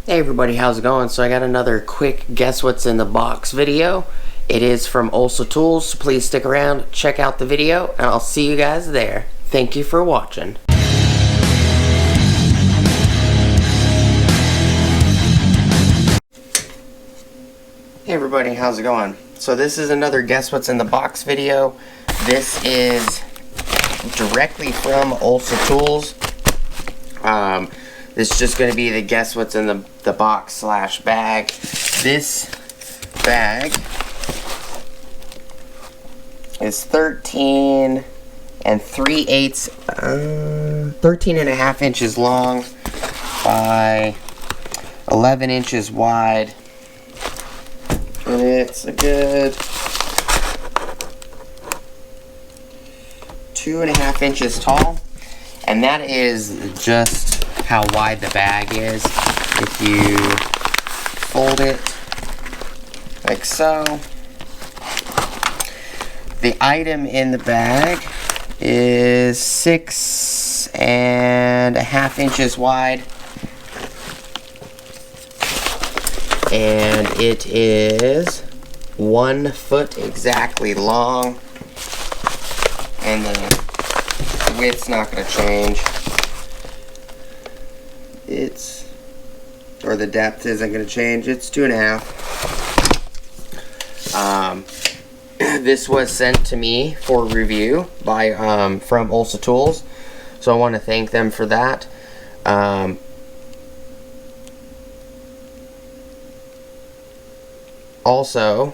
Hey everybody, how's it going? So I got another quick guess what's in the box video. It is from Olsa Tools, so please stick around, check out the video, and I'll see you guys there. Thank you for watching. Hey everybody, how's it going? So this is another guess what's in the box video. This is directly from Olsa Tools. This is just going to be the guess what's in the box slash bag. This bag is 13 and 13.5 inches long by 11 inches wide. And it's a good 2.5 inches tall. And that is just how wide the bag is. If you fold it like so, the item in the bag is 6.5 inches wide, and it is 1 foot exactly long, and the width's not going to change. Or the depth isn't going to change. It's 2.5. This was sent to me for review by from Olsa Tools, so I want to thank them for that. Also,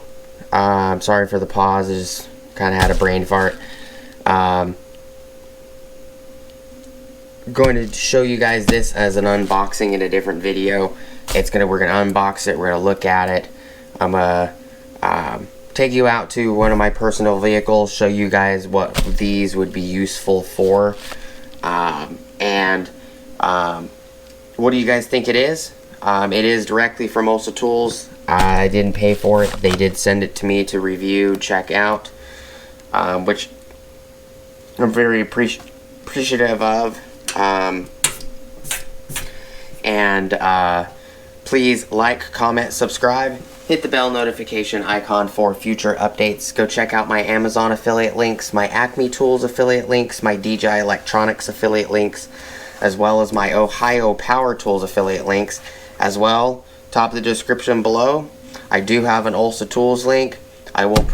sorry for the pause. I just kind of had a brain fart. Going to show you guys this as an unboxing in a different video. We're gonna unbox it. We're gonna look at it. I'm gonna take you out to one of my personal vehicles, show you guys what these would be useful for, and what do you guys think it is? It is directly from Olsa Tools. I didn't pay for it. They did send it to me to review, check out, which I'm very appreciative of. Please like, comment, subscribe, hit the bell notification icon for future updates. Go check out my Amazon affiliate links, my Acme Tools affiliate links, my DJI Electronics affiliate links, as well as my Ohio Power Tools affiliate links. As well, top of the description below, I do have an Olsa Tools link. I will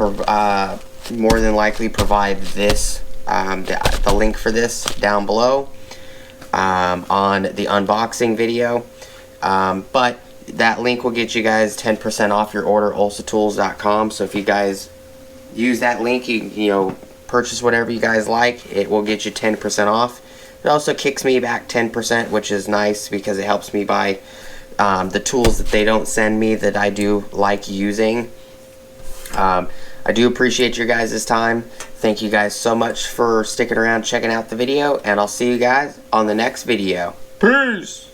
more than likely provide this, the link for this down below. On the unboxing video, but that link will get you guys 10% off your order, olsatools.com. So if you guys use that link, you know, purchase whatever you guys like, it will get you 10% off. It also kicks me back 10%, which is nice because it helps me buy the tools that they don't send me that I do like using. I do appreciate your guys' time. Thank you guys so much for sticking around, checking out the video, and I'll see you guys on the next video. Peace!